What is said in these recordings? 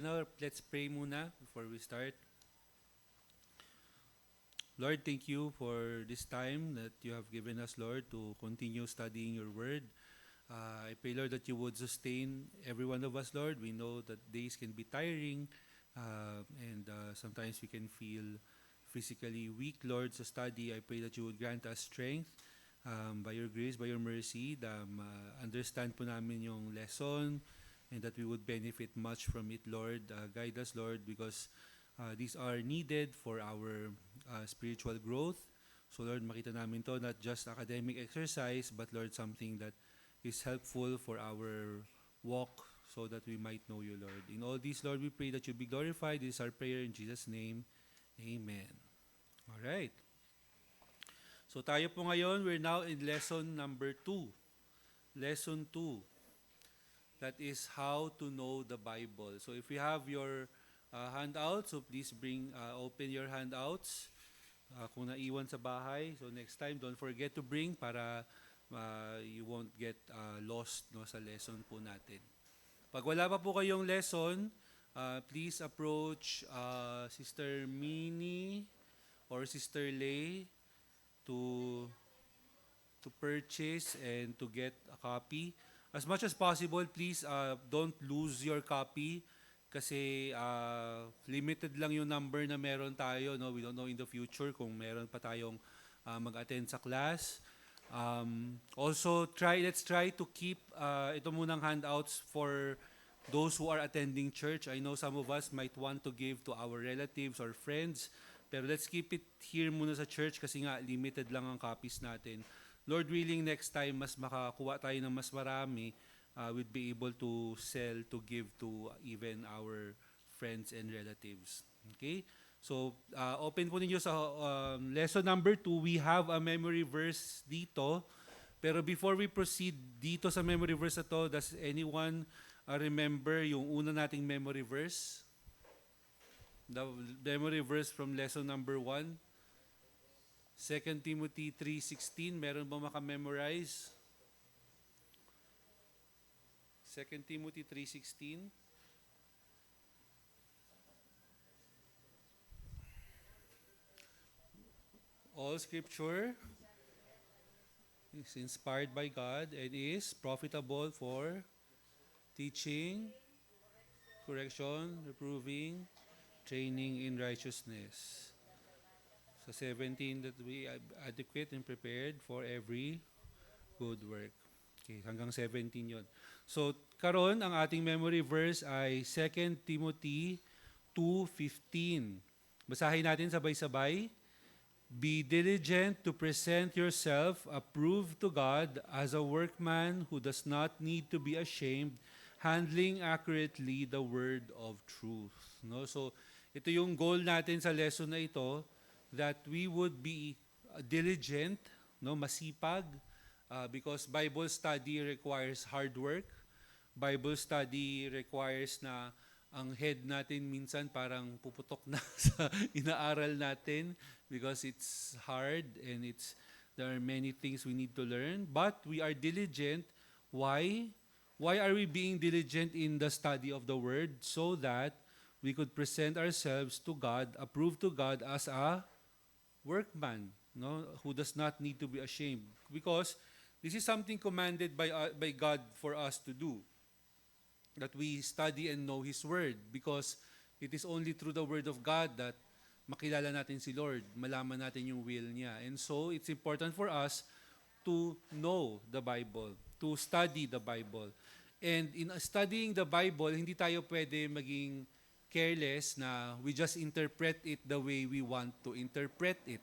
Now, let's pray muna before we start. Lord, thank you for this time that you have given us, Lord, to continue studying your word. I pray, Lord, that you would sustain every one of us, Lord. We know that days can be tiring and sometimes we can feel physically weak, Lord, sa study. I pray that you would grant us strength by your grace, by your mercy, understand po namin yung lesson and that we would benefit much from it, Lord. Guide us, Lord, because these are needed for our spiritual growth. So Lord, makita namin to not just academic exercise, but Lord, something that is helpful for our walk so that we might know you, Lord. In all these, Lord, we pray that you be glorified. This is our prayer in Jesus' name. Amen. All right. So tayo po ngayon, we're now in lesson number 2. Lesson 2. That is how to know the Bible. So if you have your handouts, so please open your handouts kung naiwan sa bahay. So next time, don't forget to bring para you won't get lost no, sa lesson po natin. Pag wala pa po kayong lesson, please approach Sister Minnie or Sister Lay to purchase and to get a copy. As much as possible, please don't lose your copy kasi limited lang yung number na meron tayo. No? We don't know in the future kung meron pa tayong mag-attend sa class. Also, let's try to keep ito munang handouts for those who are attending church. I know some of us might want to give to our relatives or friends, pero let's keep it here muna sa church kasi nga limited lang ang copies natin. Lord willing, next time mas makakuha tayo ng mas marami, we'd be able to sell, to give to even our friends and relatives. Okay? So, open po ninyo sa lesson number 2. We have a memory verse dito. Pero before we proceed dito sa memory verse na to, does anyone remember yung una nating memory verse? The memory verse from lesson number 1. 2 Timothy 3:16. Meron ba makamemorize? 2 Timothy 3:16. All scripture is inspired by God and is profitable for teaching, correction, reproving, training in righteousness. So 17, that we are adequate and prepared for every good work. Okay, hanggang 17 yon. So karon ang ating memory verse ay 2 Timothy 2:15. Basahin natin sabay-sabay. Be diligent to present yourself approved to God as a workman who does not need to be ashamed, handling accurately the word of truth. No? So, ito yung goal natin sa lesson na ito, that we would be diligent, no, masipag, because Bible study requires hard work. Bible study requires na ang head natin minsan parang puputok na sa inaaral natin because it's hard and there are many things we need to learn, but we are diligent. Why? Why are we being diligent in the study of the word? So that we could present ourselves to God, approved to God as a workman, no, who does not need to be ashamed, because this is something commanded by God for us to do, that we study and know His Word, because it is only through the Word of God that makilala natin si Lord, malaman natin yung will niya. And so, it's important for us to know the Bible, to study the Bible. And in studying the Bible, hindi tayo pwede maging careless na we just interpret it the way we want to interpret it.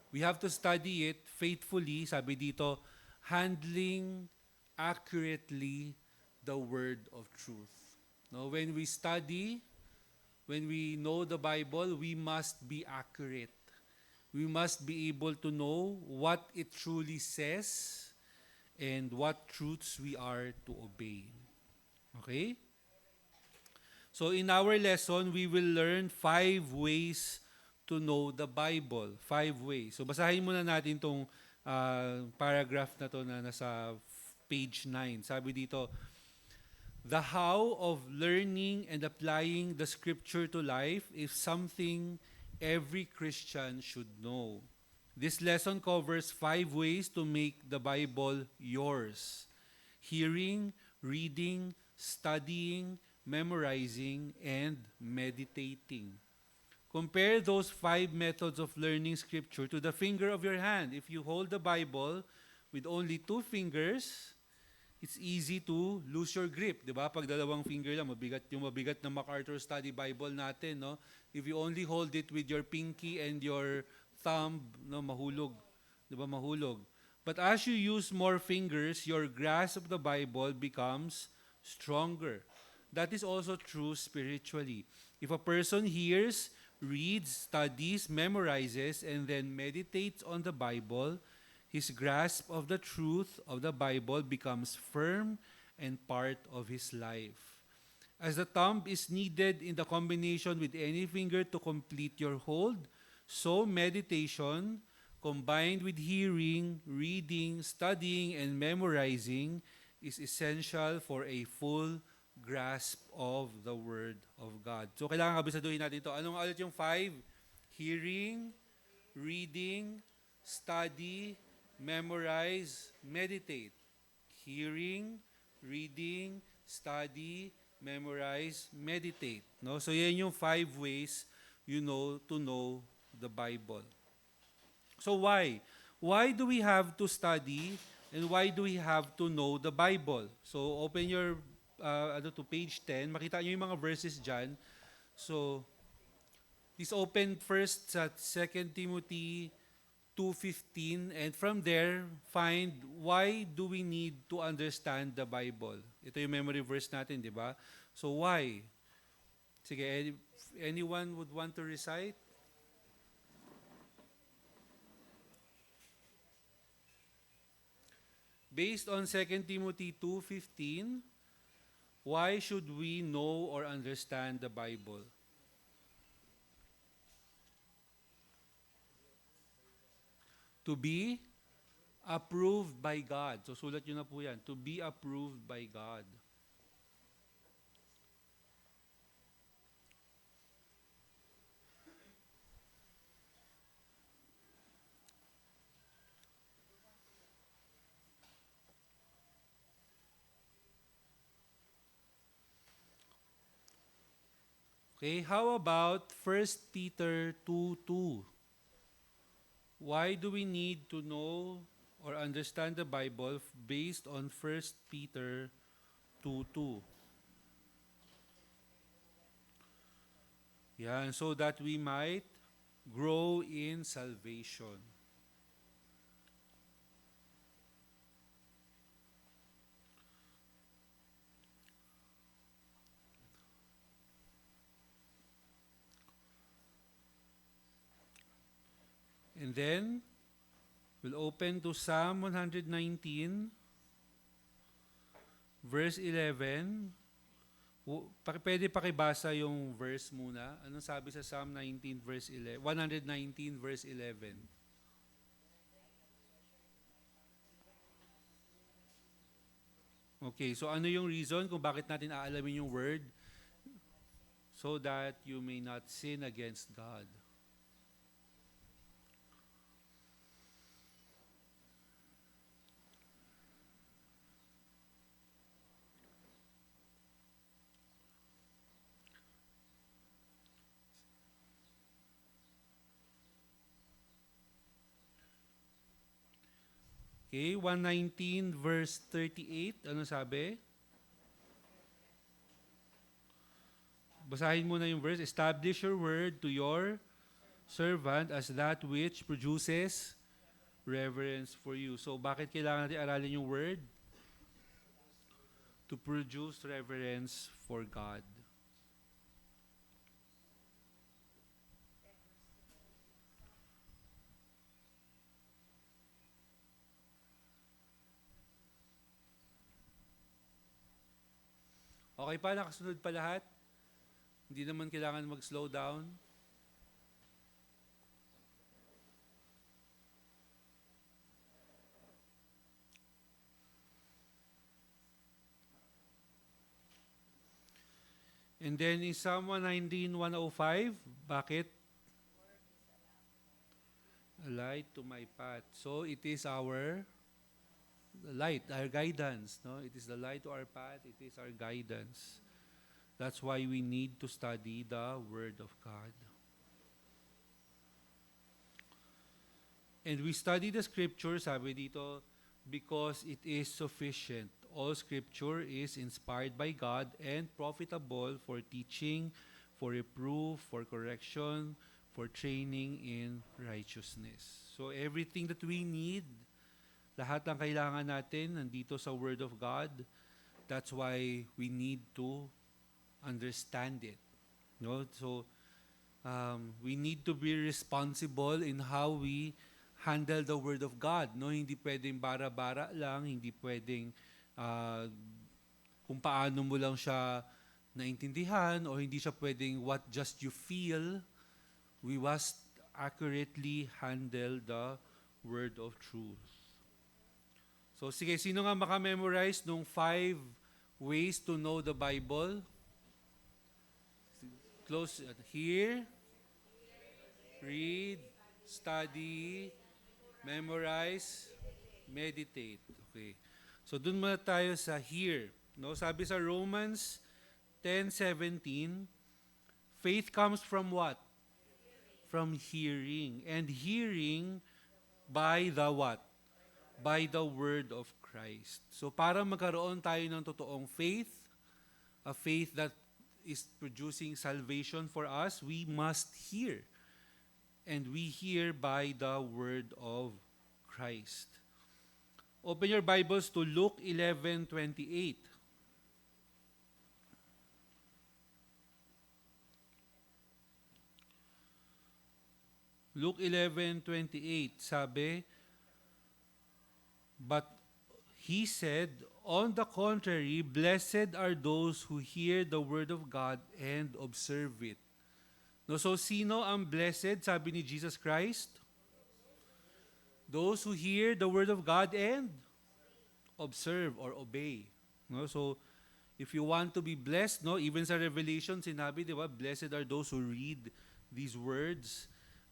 We have to study it faithfully, sabi dito, handling accurately the word of truth. No, when we study, when we know the Bible, we must be accurate. We must be able to know what it truly says and what truths we are to obey. Okay? So in our lesson, we will learn 5 ways to know the Bible. 5 ways. So basahin muna natin tong paragraph na to na nasa page 9. Sabi dito, The how of learning and applying the scripture to life is something every Christian should know. This lesson covers 5 ways to make the Bible yours: hearing, reading, studying, memorizing, and meditating. Compare those 5 methods of learning scripture to the finger of your hand. If you hold the Bible with only 2 fingers, it's easy to lose your grip, 'di ba? Pag dalawang finger lang, mabigat na MacArthur Study Bible natin, no? If you only hold it with your pinky and your thumb, no, mahulog, 'di ba? Mahulog. But as you use more fingers, your grasp of the Bible becomes stronger. That is also true spiritually. If a person hears, reads, studies, memorizes, and then meditates on the Bible, his grasp of the truth of the Bible becomes firm and part of his life. As the thumb is needed in the combination with any finger to complete your hold, so meditation, combined with hearing, reading, studying, and memorizing, is essential for a full grasp of the Word of God. So kailangan kabisaduhin natin ito. Anong ulit yung 5? Hearing, reading, study, memorize, meditate. Hearing, reading, study, memorize, meditate. No? So yan yung 5 ways to know the Bible. So why? Why do we have to study and why do we have to know the Bible? So open your to page 10. Makita niyo yung mga verses diyan. So please open first sa 2 Timothy 2:15, and from there find why do we need to understand the Bible. Ito yung memory verse natin, di ba? So why? Sige, anyone would want to recite? Based on 2 Timothy 2:15, why should we know or understand the Bible? To be approved by God. So sulat nyo na po yan. To be approved by God. Okay, how about 1 Peter 2:2? Why do we need to know or understand the Bible based on 1 Peter 2:2? Yan, so that we might grow in salvation. And then, we'll open to Psalm 119, verse 11. Pwede pakibasa yung verse muna. Anong sabi sa Psalm 19, verse 11? 119, verse 11. Okay, so ano yung reason kung bakit natin aalamin yung word? So that you may not sin against God. Okay, 119 verse 38, ano sabi? Basahin mo na yung verse. Establish your word to your servant as that which produces reverence for you. So bakit kailangan natin aralin yung word? To produce reverence for God. Okay pa? Nakasunod pa lahat? Hindi naman kailangan mag-slow down. And then in Psalm 119:105, bakit? A light to my path. So it is our light, our guidance. No? It is the light to our path. It is our guidance. That's why we need to study the Word of God. And we study the Scripture, sabi dito, because it is sufficient. All Scripture is inspired by God and profitable for teaching, for reproof, for correction, for training in righteousness. So everything that we need, lahat ng kailangan natin nandito sa Word of God. That's why we need to understand it. No? So we need to be responsible in how we handle the Word of God. No? Hindi pwedeng bara-bara lang, hindi pwedeng kung paano mo lang siya naintindihan, o hindi siya pwedeng what just you feel. We must accurately handle the Word of truth. So sige, sino nga makamemorize nung 5 ways to know the Bible? Close, hear, read, study, memorize, meditate. Okay. So dun muna tayo sa hear. No, sabi sa Romans 10:17, faith comes from what? From hearing. And hearing by the what? By the word of Christ. So para magkaroon tayo ng totoong faith, a faith that is producing salvation for us, we must hear. And we hear by the word of Christ. Open your Bibles to Luke 11:28. Luke 11:28, sabi, but he said, on the contrary, blessed are those who hear the word of God and observe it. No, so sino ang blessed, sabi ni Jesus Christ? Those who hear the word of God and observe or obey. No, so if you want to be blessed, no, even sa Revelation sinabi, di ba, blessed are those who read these words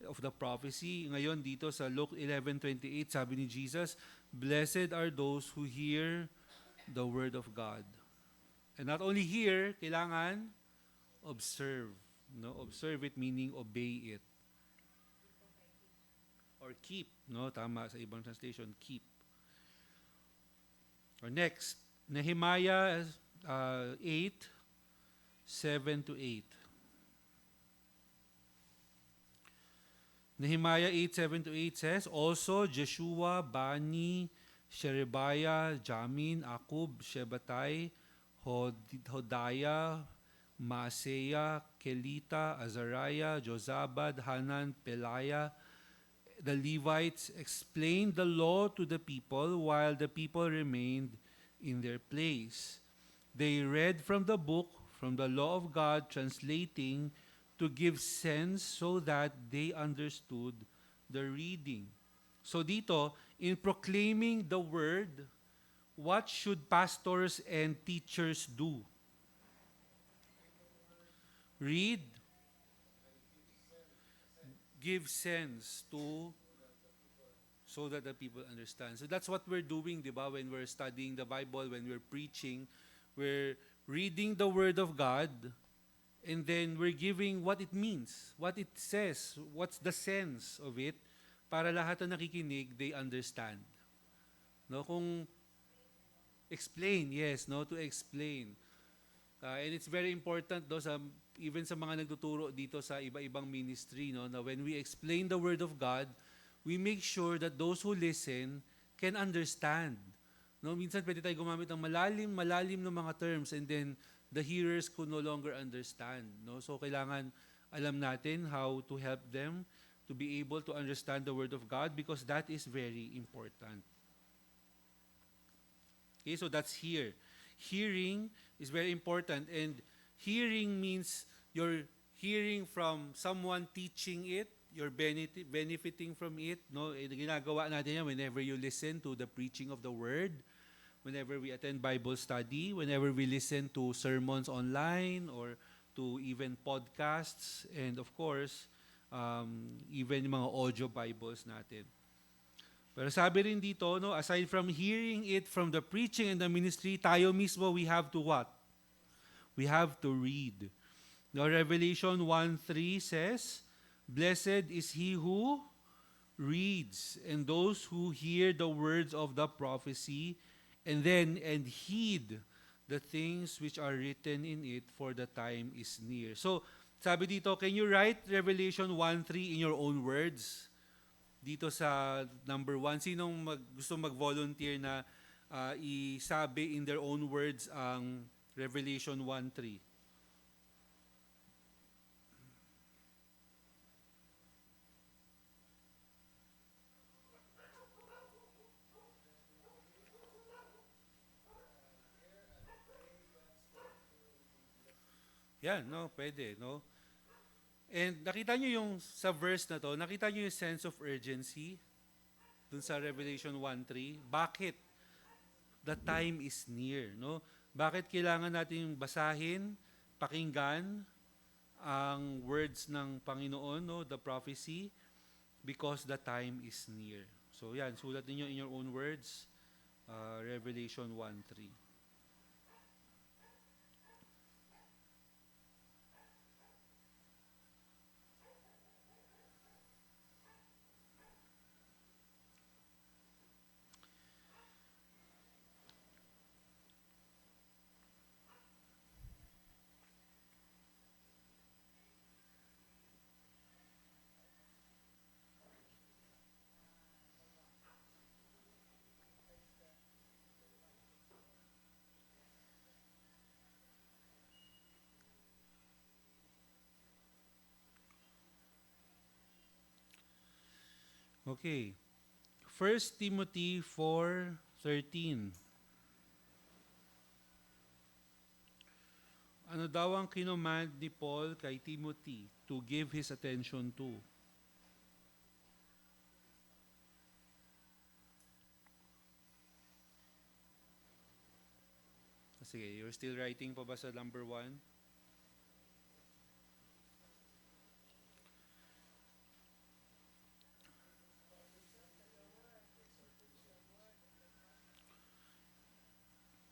of the prophecy. Ngayon dito sa Luke 11:28, sabi ni Jesus, blessed are those who hear the word of God. And not only hear, kailangan observe. No, observe it meaning obey it. Or keep, no, tama sa ibang translation, keep. Or next, Nehemiah 8:7-8. Nehemiah 8:7-8 says, also Jeshua, Bani, Sherebiah, Jamin, Akub, Shebatai, Hodiah, Maaseya, Kelita, Azariah, Jozabad, Hanan, Peliah, the Levites explained the law to the people while the people remained in their place. They read from the book, from the law of God, translating to give sense so that they understood the reading. So dito, in proclaiming the word, what should pastors and teachers do? Read, give sense to, so that the people understand. So that's what we're doing, di ba? When we're studying the Bible, when we're preaching, we're reading the Word of God, and then we're giving what it means, what it says, what's the sense of it, para lahat na nakikinig, they understand. No, kung explain, yes, no, to explain. And it's very important, no, even sa mga nagtuturo dito sa iba-ibang ministry, no, na when we explain the Word of God, we make sure that those who listen can understand. No, minsan pwede tayo gumamit ng malalim ng mga terms, and then the hearers could no longer understand. No, so kailangan alam natin how to help them to be able to understand the Word of God, because that is very important. Okay, so that's here. Hearing is very important, and hearing means you're hearing from someone teaching it, you're benefiting from it. No, ginagawa natin yan whenever you listen to the preaching of the word, whenever we attend Bible study, whenever we listen to sermons online, or to even podcasts, and of course, even yung mga audio Bibles natin. Pero sabi rin dito, no, aside from hearing it from the preaching and the ministry, tayo mismo, we have to what? We have to read. Now, Revelation 1:3 says, "Blessed is he who reads, and those who hear the words of the prophecy, and heed the things which are written in it, for the time is near." So, sabi dito, can you write Revelation 1:3 in your own words? Dito sa number 1, sinong gusto mag-volunteer na isabi in their own words ang Revelation 1:3? Yan, no, pwede, no? And nakita nyo yung sa verse na to, nakita nyo yung sense of urgency dun sa Revelation 1:3. Bakit? The time is near, no? Bakit kailangan natin basahin, pakinggan ang words ng Panginoon, no, the prophecy? Because the time is near. So yan, sulat niyo in your own words, Revelation 1:3. Okay. 1 Timothy 4:13. Ano daw ang kinomand ni Paul kay Timothy to give his attention to? Sige, you're still writing pa ba sa number 1?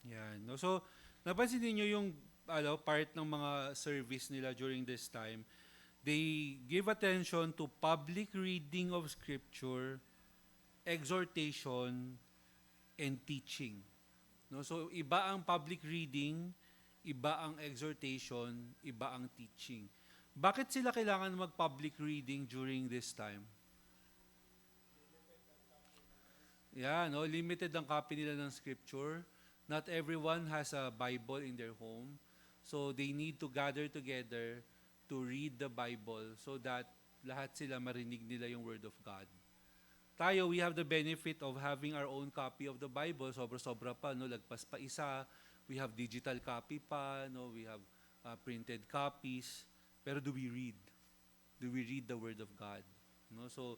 Yan. No? So, napansin niyo yung part ng mga service nila during this time. They give attention to public reading of Scripture, exhortation, and teaching. No? So, iba ang public reading, iba ang exhortation, iba ang teaching. Bakit sila kailangan mag-public reading during this time? Yeah, no, limited ang copy nila ng Scripture. Not everyone has a Bible in their home. So they need to gather together to read the Bible so that lahat sila marinig nila yung Word of God. Tayo, we have the benefit of having our own copy of the Bible. Sobra-sobra pa, no? Lagpas pa isa. We have digital copy pa, no? We have printed copies. Pero do we read? Do we read the Word of God? No? So,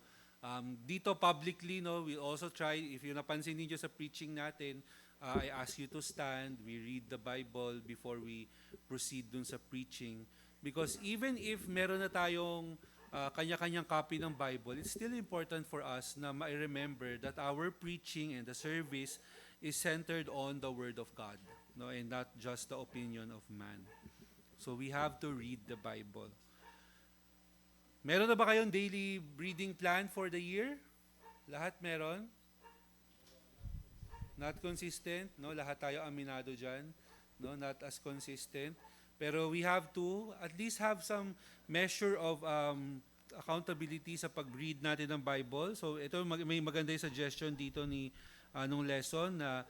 dito publicly, no, we also try, if you napansin niyo sa preaching natin, I ask you to stand, we read the Bible before we proceed dun sa preaching. Because even if meron na tayong kanya-kanyang copy ng Bible, it's still important for us na ma-remember that our preaching and the service is centered on the Word of God, no, and not just the opinion of man. So we have to read the Bible. Meron na ba kayong daily reading plan for the year? Lahat meron? Not consistent, no? Lahat tayo aminado dyan, no? Not as consistent. Pero we have to at least have some measure of accountability sa pag-read natin ng Bible. So ito may maganda yung suggestion dito ni nung lesson na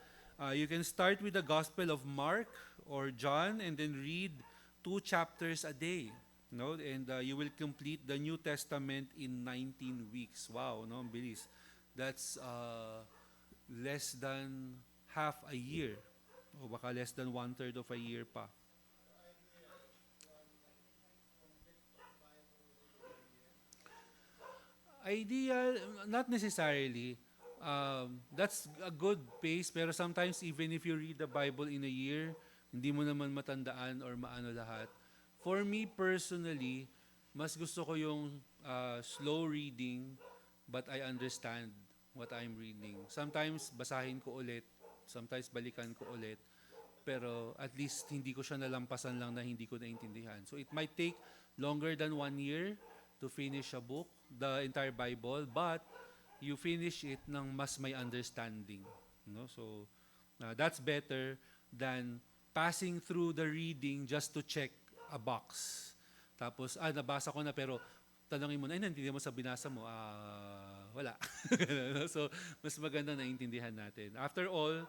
you can start with the Gospel of Mark or John and then read 2 chapters a day. No, and you will complete the New Testament in 19 weeks. Wow, no, ang bilis. That's less than half a year. O baka less than 1/3 of a year pa. Ideal, not necessarily. That's a good pace, pero sometimes even if you read the Bible in a year, hindi mo naman matandaan or maano lahat. For me personally, mas gusto ko yung slow reading but I understand what I'm reading. Sometimes basahin ko ulit, sometimes balikan ko ulit, pero at least hindi ko siya nalampasan lang na hindi ko naintindihan. So it might take longer than 1 year to finish a book, the entire Bible, but you finish it ng mas may understanding. No? So that's better than passing through the reading just to check a box. Tapos, nabasa ko na pero tanongin mo na, naintindihan mo sa binasa mo? Wala. So, mas maganda na intindihan natin. After all,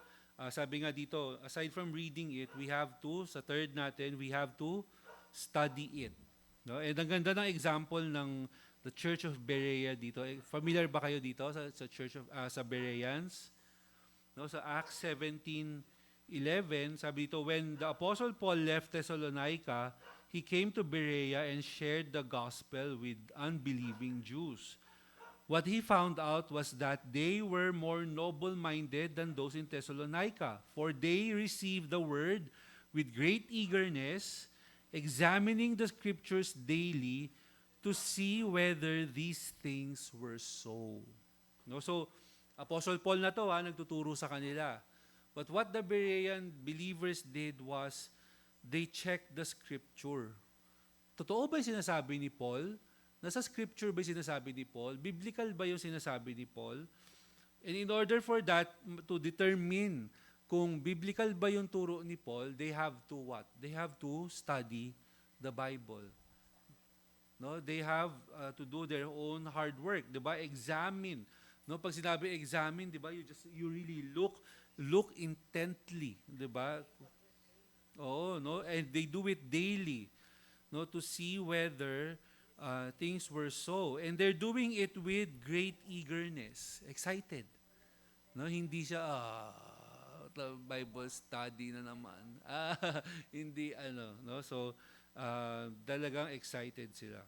sabi nga dito, aside from reading it, we have to, sa third natin, we have to study it. No? And ang ganda ng example ng the Church of Berea dito. Familiar ba kayo dito sa Church of sa Bereans? No, sa Acts 17:11, sabi dito, when the Apostle Paul left Thessalonica, he came to Berea and shared the gospel with unbelieving Jews. What he found out was that they were more noble-minded than those in Thessalonica, for they received the word with great eagerness, examining the scriptures daily to see whether these things were so. No, so Apostle Paul na to, nagtuturo sa kanila. But what the Berean believers did was they checked the scripture. Totoo ba yung sinasabi ni Paul? Nasa scripture ba yung sinasabi ni Paul? Biblical ba yung sinasabi ni Paul? And in order for that, to determine kung biblical ba yung turo ni Paul, they have to what? They have to study the Bible. No, they have to do their own hard work, 'di ba? Examine. No, pag sinabi examine, 'di ba? You really look intently, 'di ba? Oh, no, and they do it daily, no, to see whether things were so. And they're doing it with great eagerness, excited. No, hindi siya Bible study na naman. Hindi no. So talagang excited sila.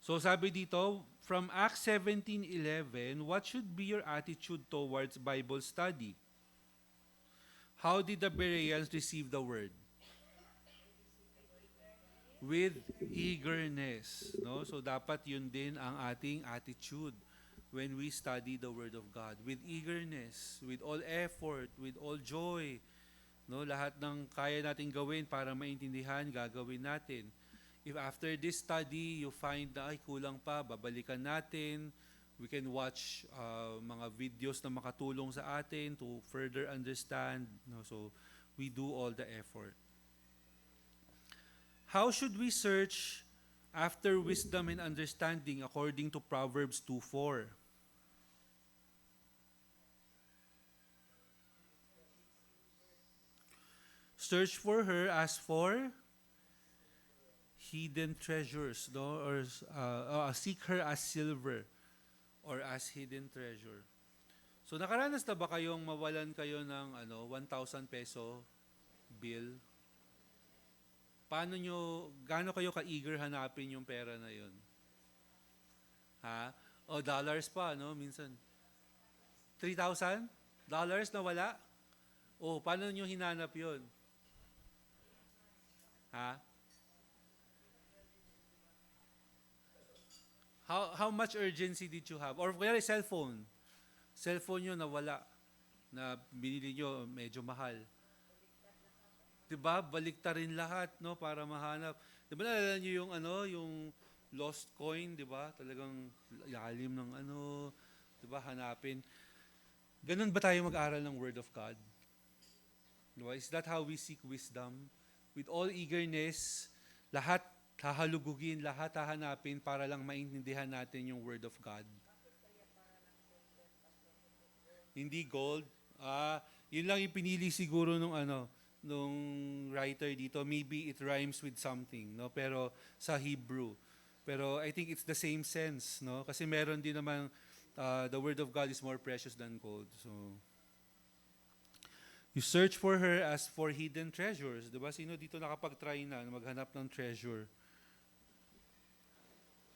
So sabi dito, from Acts 17:11, what should be your attitude towards Bible study? How did the Bereans receive the word? With eagerness, no? So dapat yun din ang ating attitude when we study the word of God, with eagerness, with all effort, with all joy. No, lahat ng kaya nating gawin para maintindihan, gagawin natin. If after this study, you find na, kulang pa, babalikan natin. We can watch mga videos na makatulong sa atin to further understand. No? So, we do all the effort. How should we search after wisdom and understanding according to Proverbs 2:4? Search for her as for hidden treasures, no? Or seek her as silver or as hidden treasure. So nakaranas na ba kayong mawalan kayo ng 1,000 peso bill? Gaano kayo ka-eager hanapin yung pera na yun? Ha? O dollars pa, no? Minsan. $3,000 na wala? O, paano nyo hinanap yun? Ha? How much urgency did you have? Or kaya cellphone. Cellphone nyo nawala. Na binili nyo, medyo mahal. Diba? Baliktarin lahat, no? Para mahanap. Diba nalala nyo yung yung lost coin, diba? Talagang lalim ng diba? Hanapin. Ganun ba tayo mag-aral ng Word of God? Diba? Is that how we seek wisdom? With all eagerness, lahat hahalugugin, lahat hahanapin para lang maintindihan natin yung Word of God. Hindi gold. Yun lang yung pinili siguro nung writer dito. Maybe it rhymes with something, no? Pero sa Hebrew. Pero I think it's the same sense, no? Kasi meron din naman the Word of God is more precious than gold. So you search for her as for hidden treasures. Diba? Sino dito nakapag-try na maghanap ng treasure?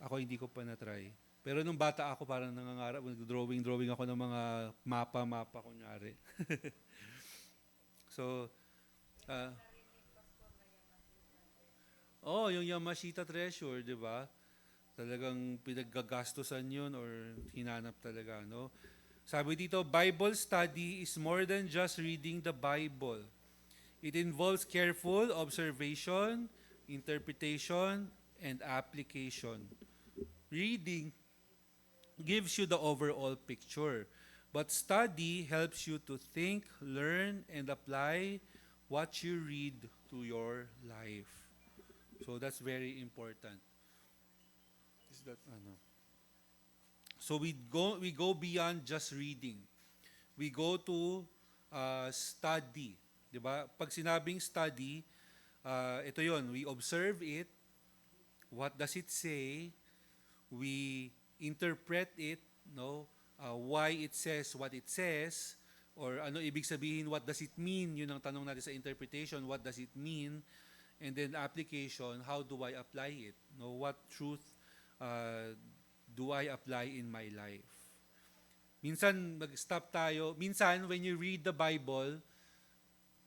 Ako hindi ko pa na-try. Pero nung bata ako, parang nangangarap, drawing ako ng mga mapa kunyari. So, Oh, yung Yamashita treasure, di ba? Talagang pinaggagastusan yun or hinanap talaga, no? Sabi dito, Bible study is more than just reading the Bible. It involves careful observation, interpretation, and application. Reading gives you the overall picture, but study helps you to think, learn, and apply what you read to your life. So that's very important. Is that ano? So we go beyond just reading. We go to study, 'di ba? Pag sinabing study, ito 'yon, we observe it, what does it say, we interpret it, no? Why it says what it says, or ano ibig sabihin, what does it mean? Yun ang tanong natin sa interpretation, what does it mean? And then application, how do I apply it? No, what truth uh, do I apply in my life? Minsan mag-stop tayo. Minsan when you read the Bible,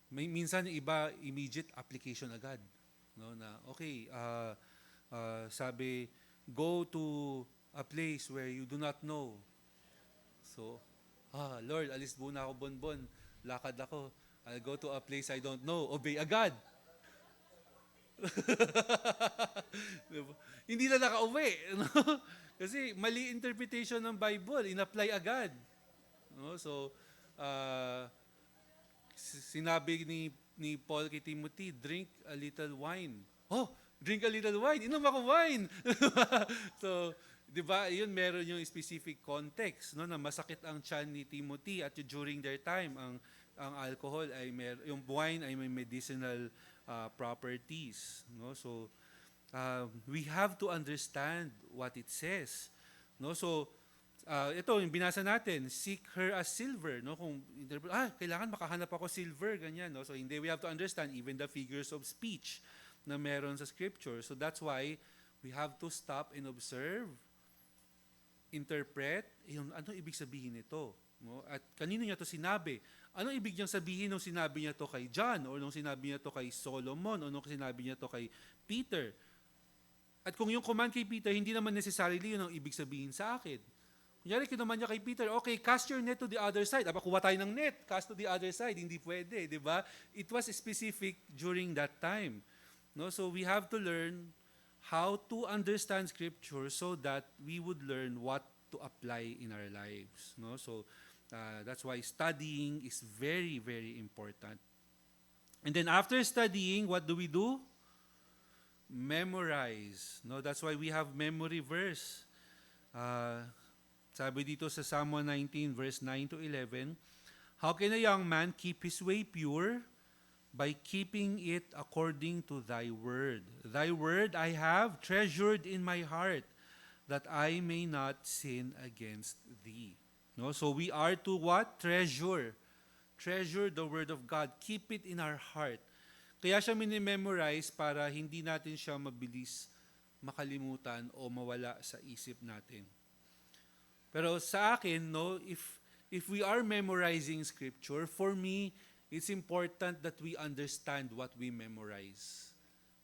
minsan iba immediate application agad. No, na okay, sabi go to a place where you do not know. So, Lord, alis muna ako bonbon. Lakad ako. I'll go to a place I don't know. Obey agad. Diba? Hindi na nakauwi. No? Kasi mali interpretation ng Bible. In-apply agad. No? So, uh, sinabi ni Paul kay Timothy, drink a little wine. Oh, drink a little wine. Inom ako wine. So, 'di ba? 'Yun meron yung specific context, no, na masakit ang tiyan ni Timothy at during their time ang alcohol ay yung wine ay may medicinal properties, no? So, we have to understand what it says, no? So, ito yung binasa natin, seek her as silver, no? Kung kailangan makahanap ako silver, ganyan, no? So hindi, we have to understand even the figures of speech na meron sa scripture. So that's why we have to stop and observe, interpret, yung ano ibig sabihin nito, no? At kanino niya to sinabi? Ano ibig niyang sabihin nung sinabi niya to kay John, or nung sinabi niya to kay Solomon, o nung sinabi niya to kay Peter? At kung yung command kay Peter, hindi naman necessarily yun ang ibig sabihin sa akin. Kunyari, kinuman niya kay Peter, okay, cast your net to the other side. Aba, kuha tayo ng net, cast to the other side. Hindi pwede, di ba? It was specific during that time. No? So we have to learn how to understand Scripture so that we would learn what to apply in our lives. No? So that's why studying is very, very important. And then after studying, what do? Memorize. No? That's why we have memory verse. Sabi dito sa Psalm 119 verse 9 to 11, how can a young man keep his way pure? By keeping it according to thy word. Thy word I have treasured in my heart, that I may not sin against thee. No? So we are to what? Treasure. Treasure the word of God. Keep it in our heart. Kaya siya minimemorize para hindi natin siya mabilis makalimutan o mawala sa isip natin. Pero sa akin, no, if we are memorizing scripture, for me, it's important that we understand what we memorize.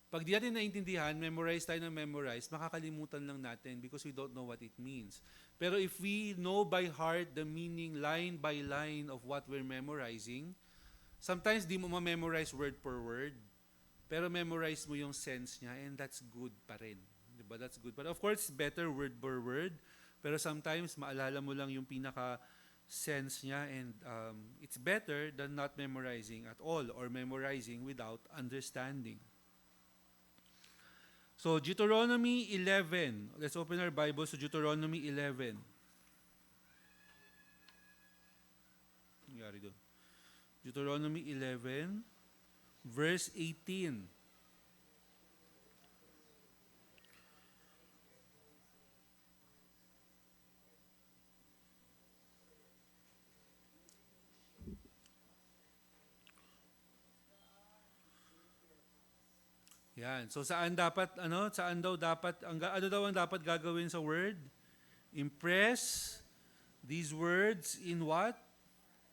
Pag di natin naintindihan, memorize tayo ng memorize, makakalimutan lang natin because we don't know what it means. Pero if we know by heart the meaning line by line of what we're memorizing, sometimes di mo ma-memorize word per word, pero memorize mo yung sense niya, and that's good pa rin. Diba? That's good. But of course, it's better word per word, pero sometimes maalala mo lang yung pinaka-sense niya, and it's better than not memorizing at all or memorizing without understanding. So, Deuteronomy 11. Let's open our Bibles to Deuteronomy 11. Nangyari doon. Deuteronomy 11, verse 18. Yan. So saan daw ang dapat gagawin sa word? Impress these words in what?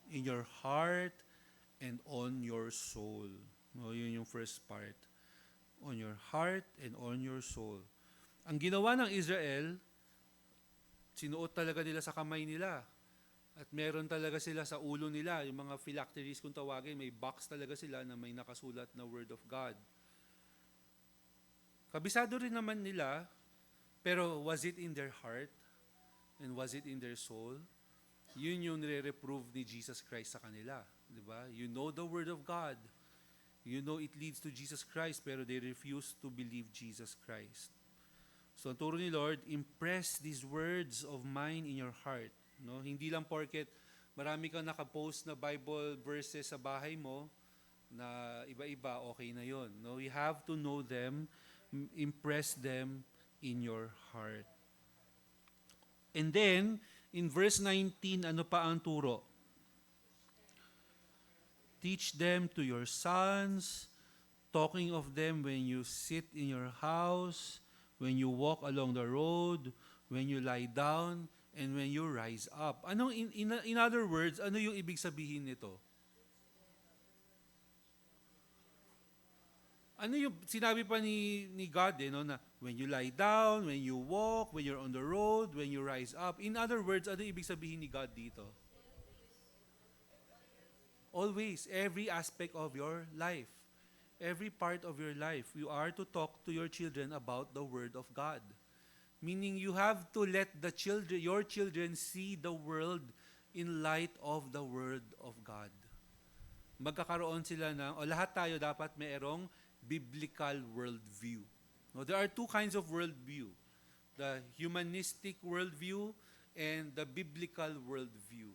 In your heart and on your soul. No, yun yung first part. on your heart, and on your soul. Ang ginawa ng Israel, sinuot talaga nila sa kamay nila. At meron talaga sila sa ulo nila, yung mga phylacteries kung tawagin, may box talaga sila na may nakasulat na Word of God. Kabisado rin naman nila, pero was it in their heart? And was it in their soul? Yun yung nire-reprove ni Jesus Christ sa kanila. Diba? You know the Word of God. You know it leads to Jesus Christ, pero they refuse to believe Jesus Christ. So, ang turo ni Lord, impress these words of mine in your heart. No? Hindi lang porket marami kang nakapost na Bible verses sa bahay mo na iba-iba, okay na yon. No? You have to know them, impress them in your heart. And then, in verse 19, ano pa ang turo? Teach them to your sons, talking of them when you sit in your house, when you walk along the road, when you lie down, and when you rise up. Anong in other words, ano yung ibig sabihin nito? Ano yung sinabi pa ni God no, na when you lie down, when you walk, when you're on the road, when you rise up. In other words, ano ibig sabihin ni God dito? Always, every aspect of your life. Every part of your life, you are to talk to your children about the Word of God. Meaning you have to let your children see the world in light of the Word of God. Magkakaroon sila ng, lahat tayo dapat mayroong biblical worldview. No, there are two kinds of worldview. The humanistic worldview and the biblical worldview.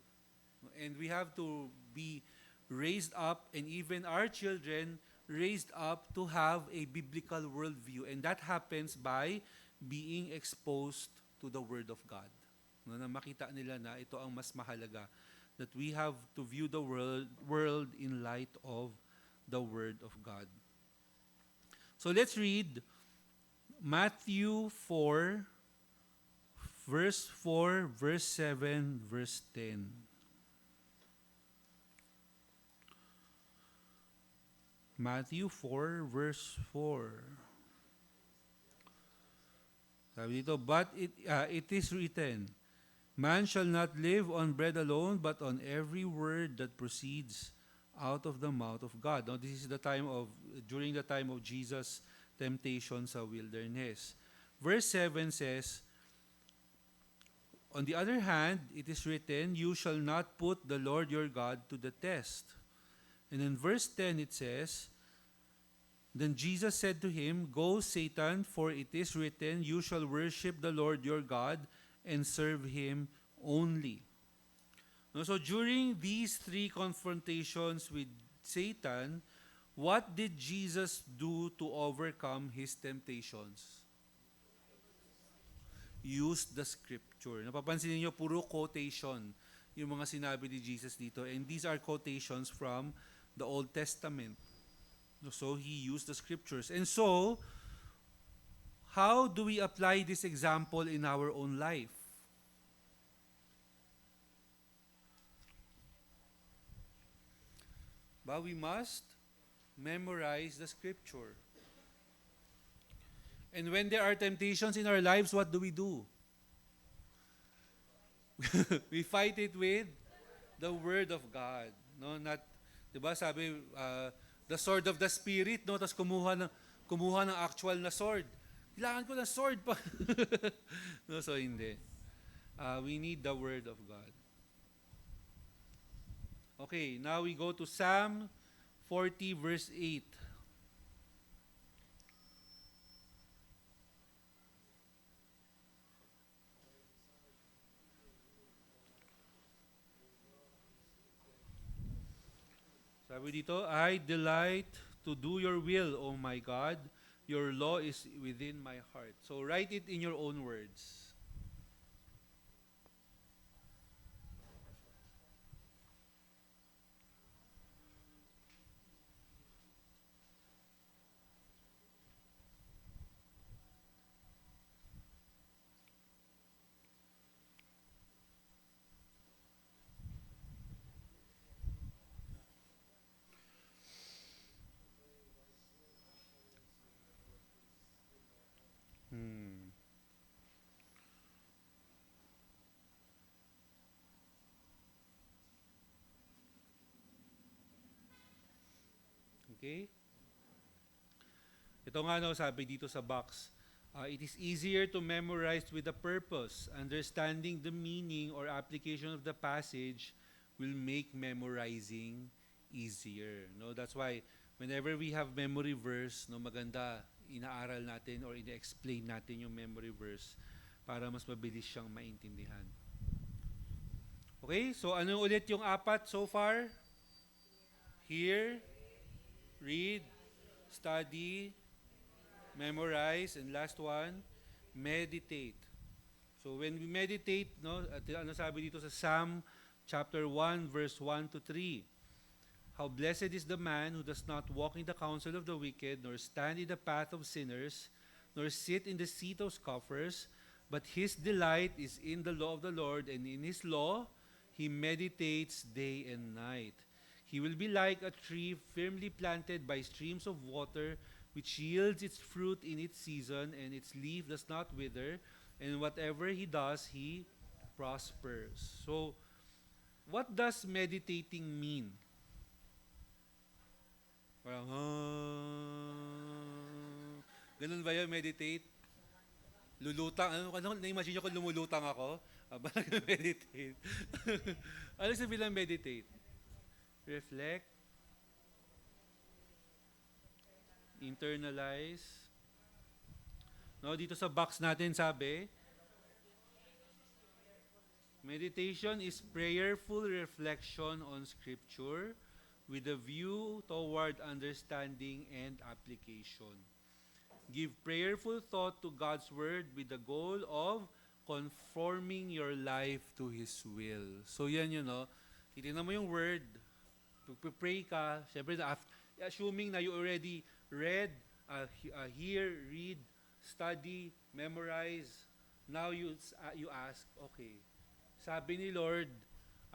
And we have to be raised up, and even our children raised up to have a biblical worldview. And that happens by being exposed to the Word of God. No, na makita nila na ito ang mas mahalaga. That we have to view the world in light of the Word of God. So let's read Matthew 4, verse 4, verse 7, verse 10. Matthew 4, verse 4. Sabi dito, but it is written, man shall not live on bread alone, but on every word that proceeds out of the mouth of God. Now, this is during the time of Jesus' temptation sa wilderness. Verse 7 says, on the other hand, it is written, you shall not put the Lord your God to the test. And in verse 10 it says, then Jesus said to him, go, Satan, for it is written, you shall worship the Lord your God and serve Him only. So during these three confrontations with Satan, what did Jesus do to overcome his temptations? Use the scripture. Napapansin niyo, puro quotation yung mga sinabi ni Jesus dito. And these are quotations from the Old Testament. So he used the scriptures. And so, how do we apply this example in our own life? But we must memorize the scripture. And when there are temptations in our lives, what do? We fight it with the Word of God. No, not, 'di ba? Sabi the sword of the Spirit, no? Tapos kumuha ng actual na sword. Kailangan ko ng sword pa. No, so hindi. We need the Word of God. Okay, now we go to Psalm 40 verse 8. Sabi dito, I delight to do your will, O my God. Your law is within my heart. So write it in your own words. Okay? Ito nga no, sabi dito sa box, it is easier to memorize with a purpose. Understanding the meaning or application of the passage will make memorizing easier. No, that's why whenever we have memory verse, no, maganda inaaral natin or ina-explain natin yung memory verse para mas mabilis siyang maintindihan. Okay, so ano ulit yung apat so far? Hear, read, study, memorize, and last one, meditate. So when we meditate, no, at ano sabi dito sa Psalm chapter 1 verse 1 to 3, how blessed is the man who does not walk in the counsel of the wicked, nor stand in the path of sinners, nor sit in the seat of scoffers, but his delight is in the law of the Lord, and in his law he meditates day and night. He will be like a tree firmly planted by streams of water, which yields its fruit in its season, and its leaf does not wither, and whatever he does, he prospers. So, what does meditating mean? Parang, ganun ba yun, meditate? Lulutang, ano na-imagine nyo kung lumulutang ako? Ba nag-meditate? Ano sabihin ng meditate? Reflect, internalize. No, dito sa box natin sabi, meditation is prayerful reflection on Scripture with a view toward understanding and application. Give prayerful thought to God's Word with the goal of conforming your life to His will. So yan yun, no? Titignan mo yung Word, pag-pray ka, syempre, assuming na you already read, hear, read, study, memorize, now you ask, okay, sabi ni Lord,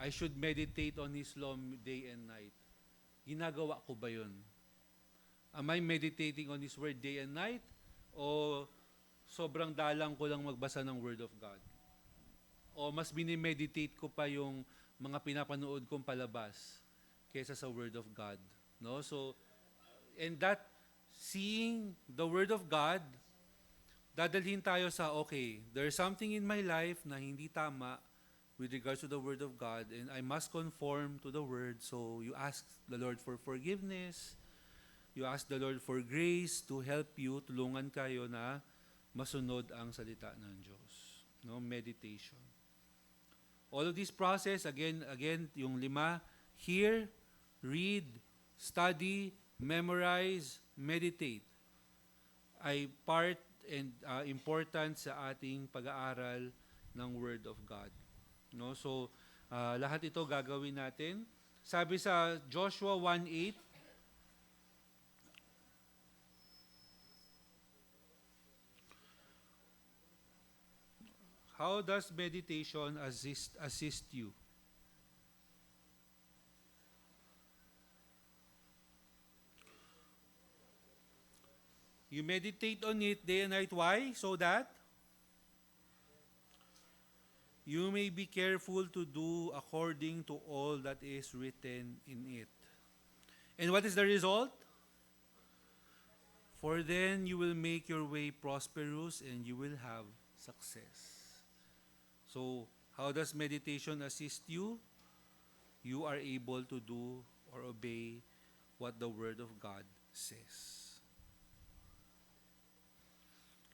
I should meditate on His law day and night. Ginagawa ko ba yun? Am I meditating on His Word day and night? O sobrang dalang ko lang magbasa ng Word of God? O mas binimeditate ko pa yung mga pinapanood kong palabas kaysa sa Word of God? No? So, and that, seeing the Word of God, dadalhin tayo sa, okay, there's something in my life na hindi tama with regards to the Word of God, and I must conform to the Word. So, you ask the Lord for forgiveness, you ask the Lord for grace to help you, tulungan kayo na masunod ang salita ng Diyos. No? Meditation. All of this process, again, yung 5, hear, read, study, memorize, meditate, ay part and important sa ating pag-aaral ng Word of God. No? So, lahat ito gagawin natin. Sabi sa Joshua 1:8, how does meditation assist you? You meditate on it day and night. Why? So that you may be careful to do according to all that is written in it. And what is the result? For then you will make your way prosperous and you will have success. So, how does meditation assist you? You are able to do or obey what the Word of God says.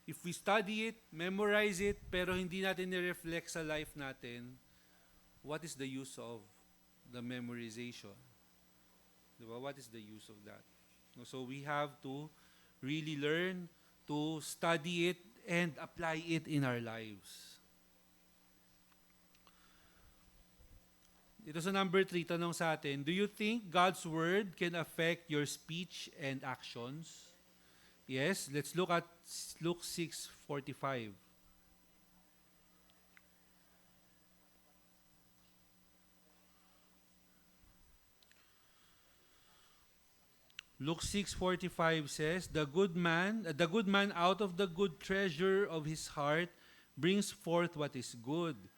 If we study it, memorize it, pero hindi natin ni-reflect sa life natin, what is the use of the memorization? Diba? What is the use of that? So we have to really learn to study it and apply it in our lives. Ito sa number 3, tanong sa atin, do you think God's Word can affect your speech and actions? Yes, let's look at Luke 6:45. Luke 6:45 says, the good man out of the good treasure of his heart brings forth what is good,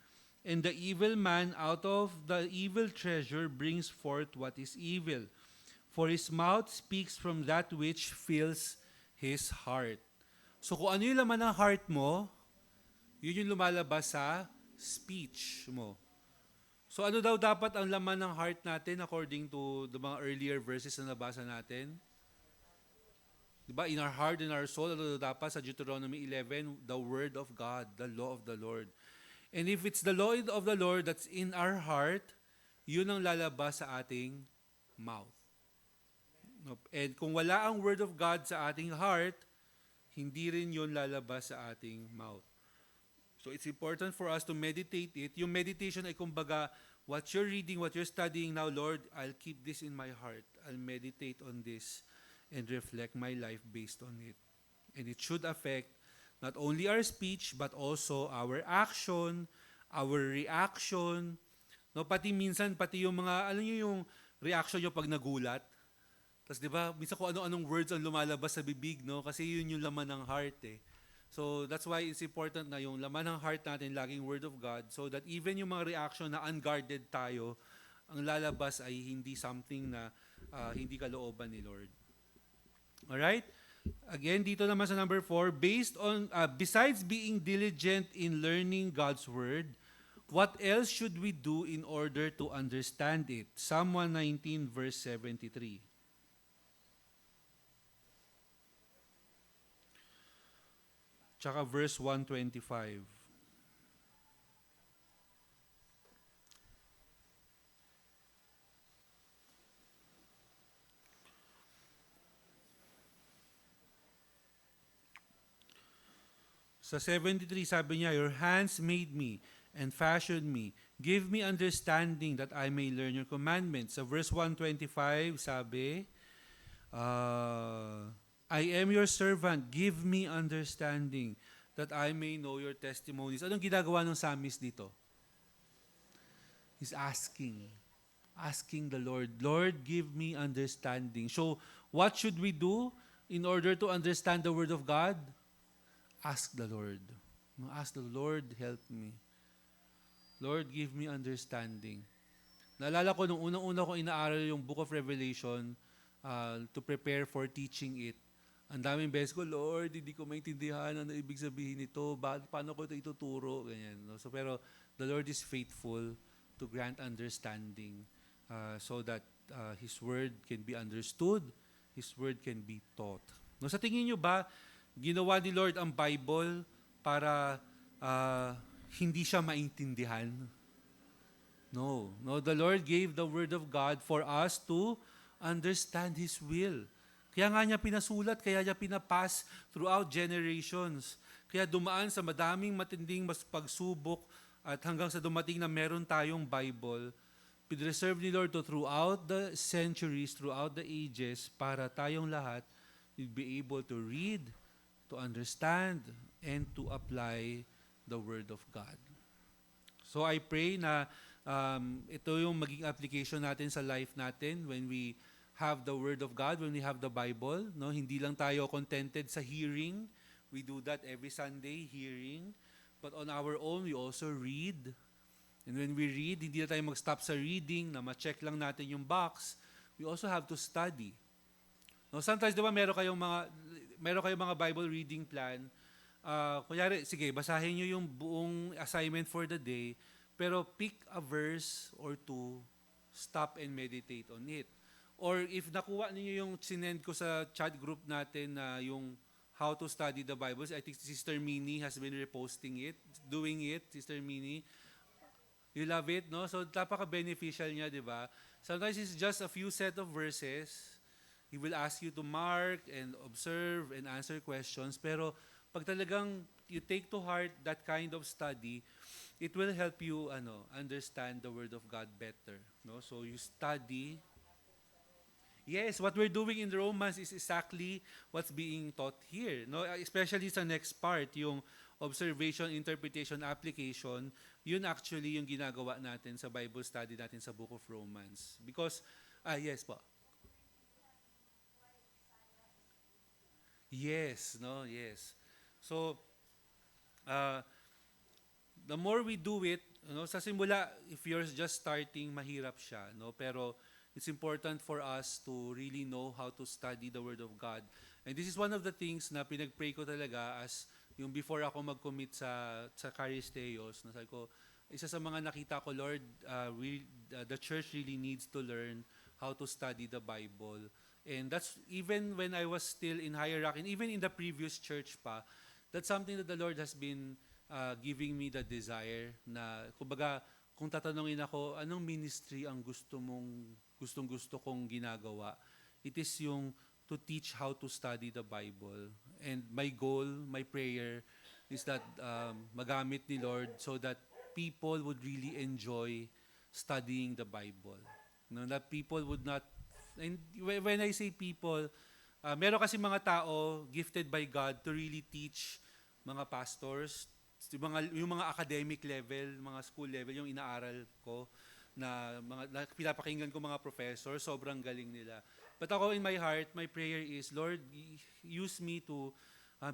and the evil man out of the evil treasure brings forth what is evil. For his mouth speaks from that which fills his heart. So kung ano yung laman ng heart mo, yun yung lumalabas sa speech mo. So ano daw dapat ang laman ng heart natin according to the mga earlier verses na nabasa natin? Diba? In our heart, in our soul, ano daw dapat sa Deuteronomy 11? The word of God, the law of the Lord. And if it's the law of the Lord that's in our heart, yun ang lalabas sa ating mouth. And kung wala ang word of God sa ating heart, hindi rin yun lalabas sa ating mouth. So it's important for us to meditate it. Yung meditation ay kumbaga, what you're reading, what you're studying now, Lord, I'll keep this in my heart. I'll meditate on this and reflect my life based on it. And it should affect not only our speech, but also our action, our reaction. No, pati minsan, pati yung mga, alam niyo yung reaction nyo pag nagulat. Tapos di ba, minsan kung ano-anong words ang lumalabas sa bibig, no? Kasi yun yung laman ng heart eh. So that's why it's important na yung laman ng heart natin laging word of God so that even yung mga reaction na unguarded tayo, ang lalabas ay hindi something na hindi kalooban ni Lord. Alright? Again, dito naman sa number 4, based on, besides being diligent in learning God's Word, what else should we do in order to understand it? Psalm 119 verse 73. Tsaka verse 125. Sa 73, sabi niya, your hands made me and fashioned me. Give me understanding that I may learn your commandments. Sa verse 125, sabi, I am your servant. Give me understanding that I may know your testimonies. Anong ginagawa ng psalmist dito? He's asking the Lord, Lord, give me understanding. So, what should we do in order to understand the Word of God? Ask the Lord. Ask the Lord, help me. Lord, give me understanding. Naalala ko nung unang-una ko inaaral yung Book of Revelation to prepare for teaching it. Ang daming beses ko, Lord, hindi ko maintindihan ano ibig sabihin nito, paano ko ito ituturo, ganyan. No? So, pero the Lord is faithful to grant understanding so that His Word can be understood, His Word can be taught. No, sa tingin nyo ba, ginawa ni Lord ang Bible para hindi siya maintindihan? No. No, the Lord gave the Word of God for us to understand His will. Kaya nga niya pinasulat, kaya niya pinapass throughout generations. Kaya dumaan sa madaming matinding pagsubok at hanggang sa dumating na meron tayong Bible, pinreserve ni Lord to throughout the centuries, throughout the ages, para tayong lahat will be able to read, to understand, and to apply the Word of God. So I pray na ito yung maging application natin sa life natin when we have the Word of God, when we have the Bible. No? Hindi lang tayo contented sa hearing. We do that every Sunday, hearing. But on our own, we also read. And when we read, hindi na tayo mag-stop sa reading, na ma-check lang natin yung box. We also have to study. No, sometimes, di ba, meron kayong mga Bible reading plan. Kunyari, sige, basahin nyo yung buong assignment for the day, pero pick a verse or two, stop and meditate on it. Or if nakuha niyo yung sinend ko sa chat group natin na yung how to study the Bible, I think Sister Minnie has been reposting it, doing it, Sister Minnie. You love it, no? So, napaka-beneficial niya, di ba? Sometimes it's just a few set of verses. He will ask you to mark and observe and answer questions. Pero, pag talagang you take to heart that kind of study, it will help you understand the Word of God better. No? So, you study. Yes, what we're doing in Romans is exactly what's being taught here. No, especially sa next part, yung observation, interpretation, application, yun actually yung ginagawa natin sa Bible study natin sa Book of Romans. Because, yes po. Yes, no, yes. So, the more we do it, sa simula, if you're just starting, mahirap siya, no? Pero it's important for us to really know how to study the Word of God. And this is one of the things na pinag-pray ko talaga as yung before ako mag-commit sa Caris Theos, na sabi ko, isa sa mga nakita ko, Lord, the church really needs to learn how to study the Bible. And that's even when I was still in hierarchy, and even in the previous church pa, that's something that the Lord has been giving me the desire na, kumbaga, kung tatanungin ako, anong ministry ang gustong-gusto kong ginagawa? It is yung to teach how to study the Bible. And my goal, my prayer, is that magamit ni Lord so that people would really enjoy studying the Bible. No, that people would not, and when I say people, meron kasi mga tao gifted by God to really teach mga pastors, yung mga academic level, mga school level, yung inaaral ko, na pinapakinggan ko mga professor, sobrang galing nila. But ako in my heart, my prayer is, Lord, use me to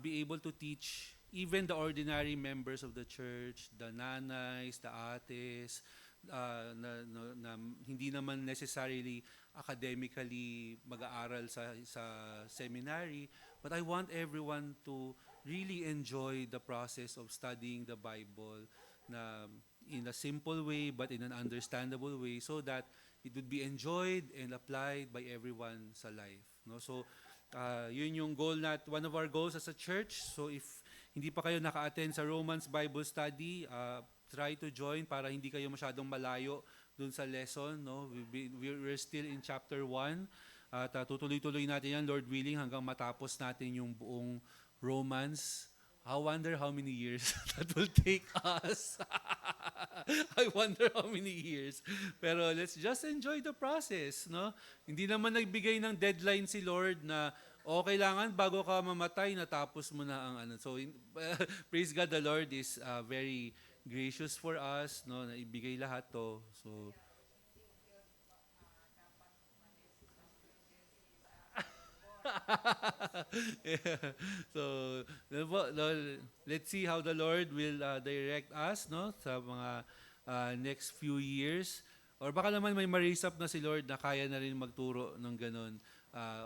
be able to teach even the ordinary members of the church, the nanays, the ates, na hindi naman necessarily academically mag-aaral sa seminary, but I want everyone to really enjoy the process of studying the Bible na in a simple way but in an understandable way so that it would be enjoyed and applied by everyone sa life. No? So, yun yung goal one of our goals as a church. So if hindi pa kayo naka-attend sa Romans Bible Study, try to join para hindi kayo masyadong malayo dun sa lesson. No? We're still in chapter 1 at tutuloy-tuloy natin yan, Lord willing, hanggang matapos natin yung buong Romans. I wonder how many years that will take us. I wonder how many years. Pero let's just enjoy the process, no? Hindi naman nagbigay ng deadline si Lord na kailangan bago ka mamatay natapos mo na ang ano. So praise God, the Lord is very gracious for us, no? Na ibigay lahat to. So yeah. So, let's see how the Lord will direct us, no, sa mga next few years. Or baka naman may ma-raise up na si Lord na kaya na rin magturo ng ganun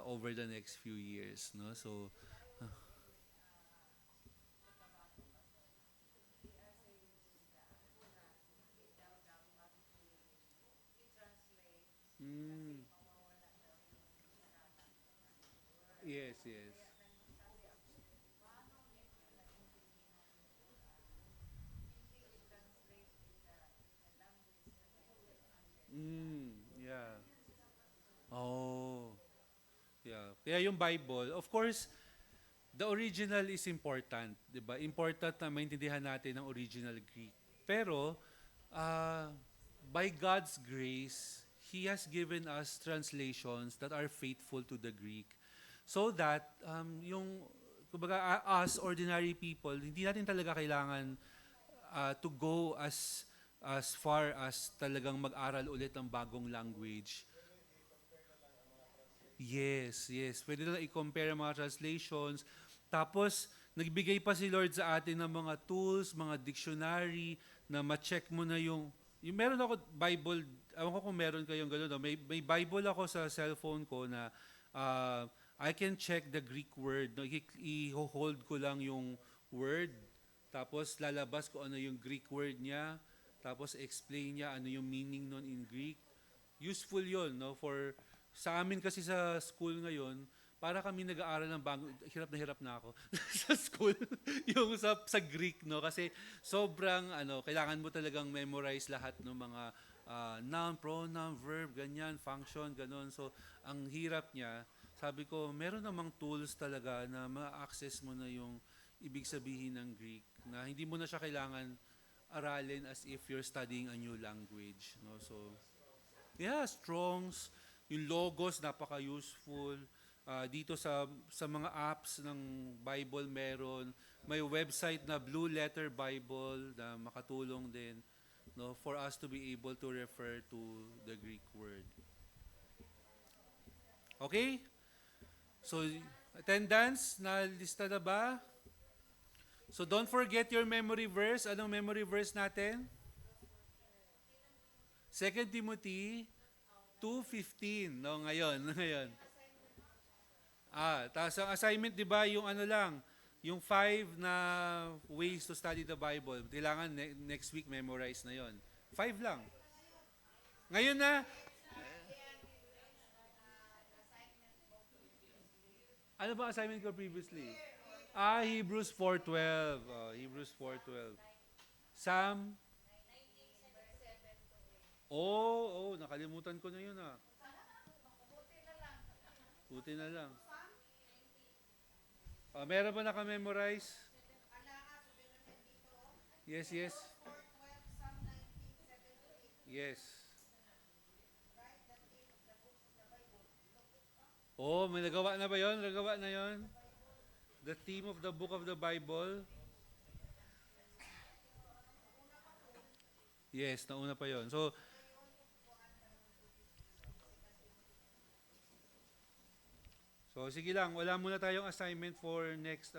over the next few years, no. So, mm, yes, yes. Yeah. Oh, yeah. Kaya yung Bible, of course, the original is important, 'di ba? Important na maintindihan natin ang original Greek. Pero uh, by God's grace, He has given us translations that are faithful to the Greek. So that yung kumbaga us ordinary people, hindi natin talaga kailangan to go as far as talagang mag-aral ulit ng bagong language. Yes, yes. Pwede na i-compare ang mga translations. Tapos, nagbigay pa si Lord sa atin ng mga tools, mga dictionary, na ma-check mo na yung meron ako Bible, ewan ko kung meron kayong gano'n, no? May Bible ako sa cellphone ko na I can check the Greek word. No? I-hold ko lang yung word, tapos lalabas ko ano yung Greek word niya, tapos explain niya ano yung meaning nun in Greek. Useful yon, no, for sa amin kasi sa school ngayon, para kami nag-aaral ng hirap na ako sa school yung sa Greek, no, kasi sobrang kailangan mo talagang memorize lahat ng mga noun, pronoun, verb, ganyan, function, ganon. So ang hirap niya, sabi ko meron namang tools talaga na ma-access mo na yung ibig sabihin ng Greek, na hindi mo na siya kailangan aralin as if you're studying a new language, no. So yeah, Strongs, yung logos napaka-useful. Dito sa mga apps ng Bible meron. May website na Blue Letter Bible na makatulong din, no, for us to be able to refer to the Greek word. Okay? So attendance na lista na ba? So don't forget your memory verse. Anong memory verse natin? 2 Timothy 2:15, no, ngayon, ngayon. Tapos ang assignment, di ba, yung ano lang, yung 5 na ways to study the Bible. Kailangan next week memorize na yon. 5 lang. Ngayon na, ano ba assignment ko previously? Hebrews 4:12. Hebrews 4:12. Psalm. Nakalimutan ko na yun ah. Buti na lang. Meron ba naka-memorize? Yes, yes. Yes. May nagawa na ba yon? Nagawa na yon? The theme of the book of the Bible? Yes, nauna pa yon. So sige lang, wala muna tayong assignment for next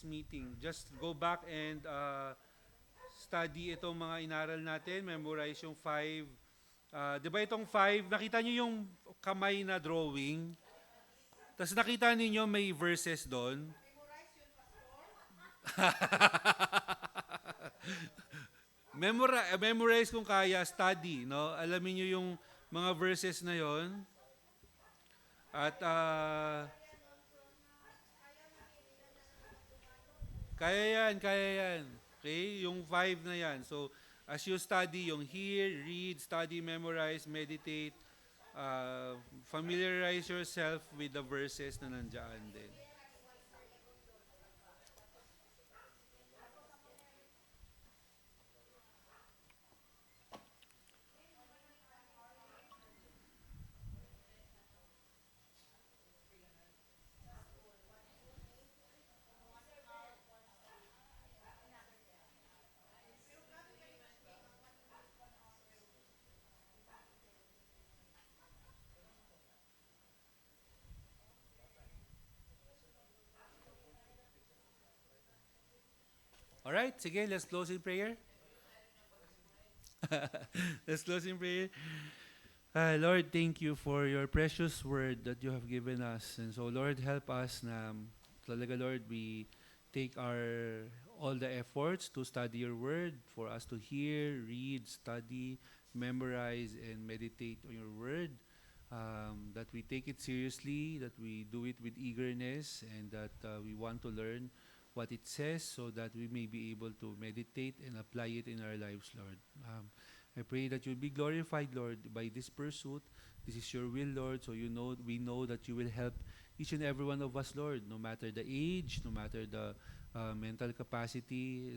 meeting. Just go back and study itong mga inaral natin, memorize yung 5. 'Di ba itong 5, nakita niyo yung kamay na drawing? Tapos nakita niyo may verses doon. Memorize kung kaya, study, no? Alamin niyo yung mga verses na 'yon. At kaya yan. Okay? Yung 5 na yan. So, as you study, yung hear, read, study, memorize, meditate, familiarize yourself with the verses na nandiyan din. Alright, sige, let's close in prayer. Let's close in prayer. Lord, thank you for your precious word that you have given us. And so, Lord, help us na talaga, Lord, we take all the efforts to study your word, for us to hear, read, study, memorize, and meditate on your word. That we take it seriously, that we do it with eagerness, and that we want to learn what it says so that we may be able to meditate and apply it in our lives, Lord. I pray that you'll be glorified, Lord, by this pursuit. This is your will, Lord, so we know that you will help each and every one of us, Lord, no matter the age, no matter the mental capacity.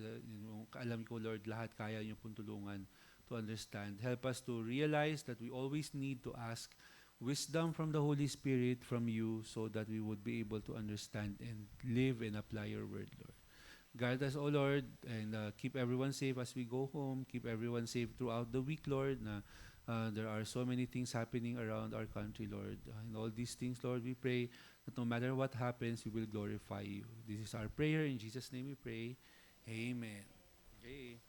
Alam ko, Lord, lahat kaya niyo pong tulungan to understand. Help us to realize that we always need to ask wisdom from the Holy Spirit, from you, so that we would be able to understand and live and apply your word, Lord. Guide us, O Lord, and keep everyone safe as we go home. Keep everyone safe throughout the week, Lord. There are so many things happening around our country, Lord. In all these things, Lord, we pray that no matter what happens, we will glorify you. This is our prayer. In Jesus' name we pray. Amen. Okay.